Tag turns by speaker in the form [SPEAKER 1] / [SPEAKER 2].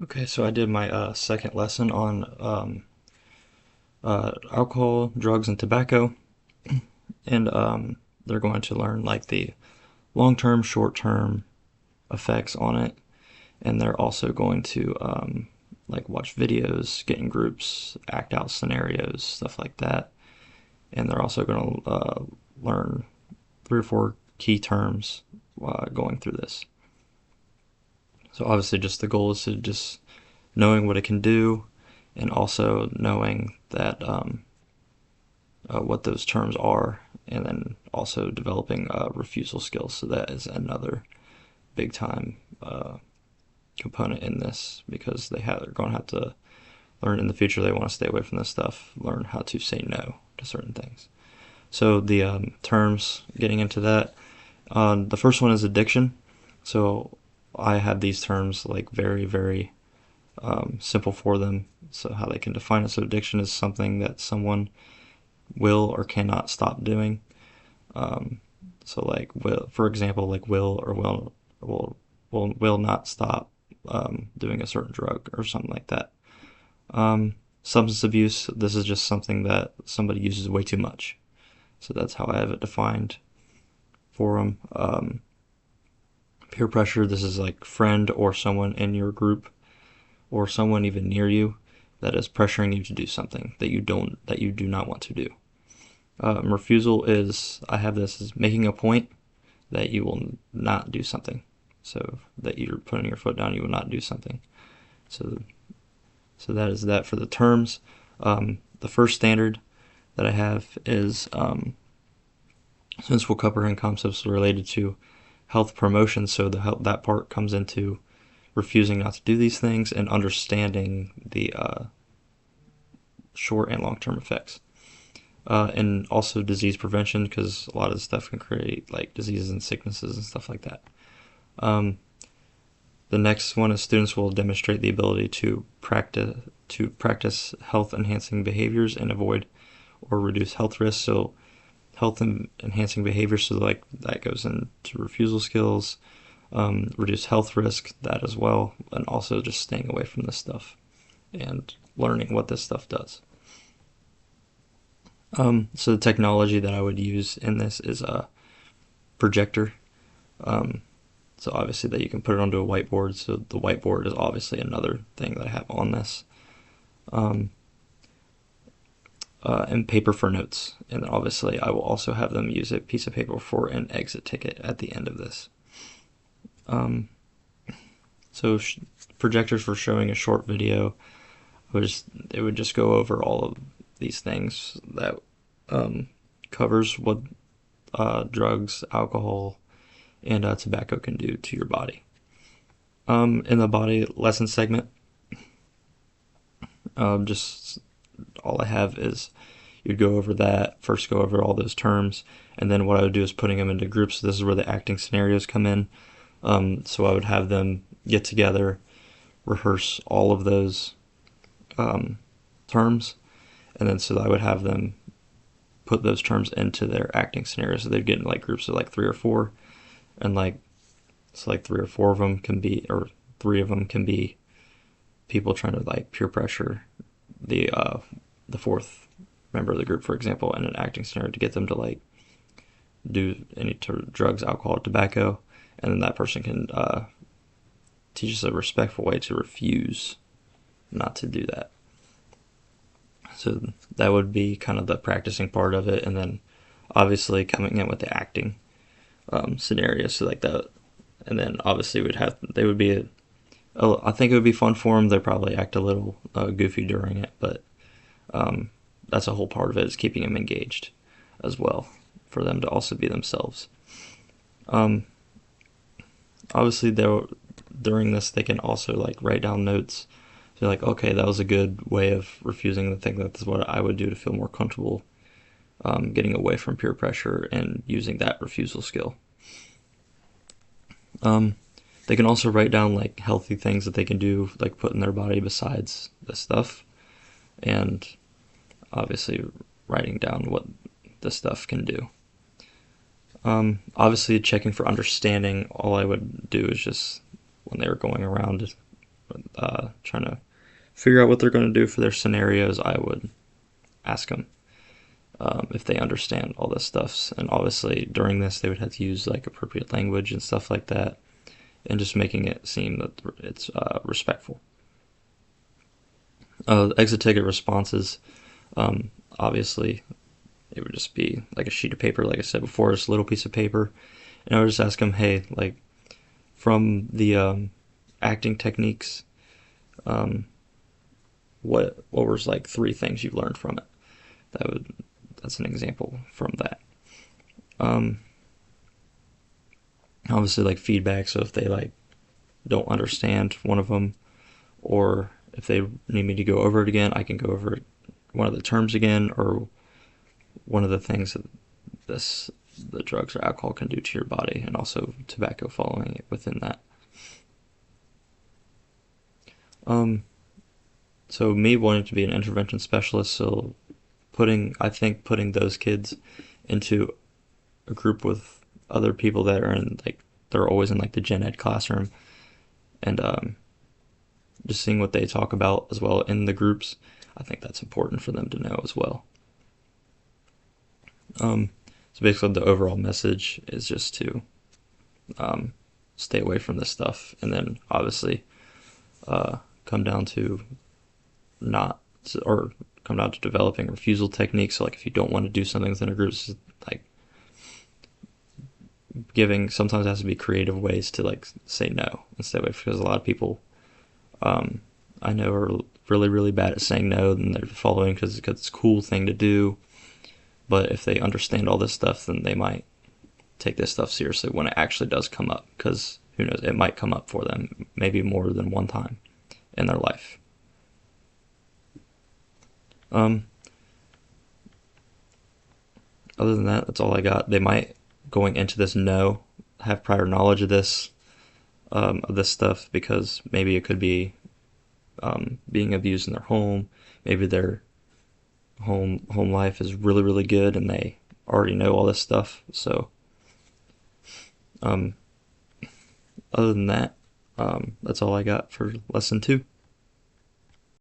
[SPEAKER 1] Okay, so I did my second lesson on alcohol, drugs, and tobacco, and they're going to learn like the long-term, short-term effects on it, and they're also going to like watch videos, get in groups, act out scenarios, stuff like that, and they're also going to learn three or four key terms going through this. So obviously, just the goal is to just knowing what it can do, and also knowing that what those terms are, and then also developing refusal skills. So that is another big time component in this because they're going to have to learn in the future. They want to stay away from this stuff, learn how to say no to certain things. So the terms, getting into that, the first one is addiction. So I have these terms like very, very simple for them. So how they can define it. So addiction is something that someone will or cannot stop doing. Um, so like will, for example, like will not stop doing a certain drug or something like that. Substance abuse. This is just something that somebody uses way too much. So that's how I have it defined for them. Peer pressure. This is like friend or someone in your group or someone even near you that is pressuring you to do something that you do not want to do. Refusal is I have this as making a point that you will not do something. So that you're putting your foot down, you will not do something. So so that is that for the terms. The first standard that I have is since we'll cover in concepts related to health promotion, so that part comes into refusing not to do these things and understanding the short and long term effects. And also disease prevention because a lot of this stuff can create like diseases and sicknesses and stuff like that. Um, the next one is students will demonstrate the ability to practice health enhancing behaviors and avoid or reduce health risks. So health enhancing behaviors, so like that goes into refusal skills, reduce health risk, that as well, and also just staying away from this stuff and learning what this stuff does. So the technology that I would use in this is a projector. Um, so obviously that you can put it onto a whiteboard. So the whiteboard is obviously another thing that I have on this. Um, and paper for notes. And obviously I will also have them use a piece of paper for an exit ticket at the end of this. Um, so projectors for showing a short video. It would just go over all of these things that um, covers what drugs, alcohol, and tobacco can do to your body. In the body lesson segment, just all I have is you'd go over that, first go over all those terms, and then what I would do is putting them into groups. So this is where the acting scenarios come in. So I would have them get together, rehearse all of those um, terms, and then so I would have them put those terms into their acting scenarios. So they'd get in like groups of like three or four, and like it's like three or four of them can be, or three of them can be people trying to like peer pressure the fourth member of the group, for example, in an acting scenario to get them to like do any drugs, alcohol, tobacco, and then that person can teach us a respectful way to refuse not to do that. So that would be kind of the practicing part of it, and then obviously coming in with the acting scenario. So like that, and then obviously they would be. I think it would be fun for them. They probably act a little goofy during it, but that's a whole part of it is keeping them engaged as well for them to also be themselves. Um, Obviously, during this they can also like write down notes. So like, okay, that was a good way of refusing the thing. That's what I would do to feel more comfortable getting away from peer pressure and using that refusal skill. Um, they can also write down like healthy things that they can do, like put in their body besides this stuff, and obviously writing down what this stuff can do. Obviously, checking for understanding. All I would do is just when they were going around trying to figure out what they're going to do for their scenarios, I would ask them if they understand all this stuff. And obviously, during this, they would have to use like appropriate language and stuff like that, and just making it seem that it's respectful. Exit ticket responses, obviously, it would just be like a sheet of paper, like I said before, just a little piece of paper, and I would just ask them, hey, like from the acting techniques, what was like 3 things you've learned from it? That's an example from that. Obviously, like feedback. So if they like don't understand one of them, or if they need me to go over it again, I can go over one of the terms again, or one of the things that the drugs or alcohol can do to your body, and also tobacco following it within that. So me wanting to be an intervention specialist, so I think putting those kids into a group with other people that are in like they're always in like the gen ed classroom, and just seeing what they talk about as well in the groups, I think that's important for them to know as well. So basically, the overall message is just to stay away from this stuff, and then obviously come down to come down to developing refusal techniques. So like if you don't want to do something within a group, like sometimes it has to be creative ways to like say no instead of, because a lot of people I know are really, really bad at saying no, and they're following because it's a cool thing to do. But if they understand all this stuff, then they might take this stuff seriously when it actually does come up, because who knows, it might come up for them maybe more than one time in their life. Other than that, that's all I got. They might, going into this, have prior knowledge of this stuff, because maybe it could be being abused in their home. Maybe their home life is really, really good, and they already know all this stuff. So, other than that, that's all I got for lesson 2.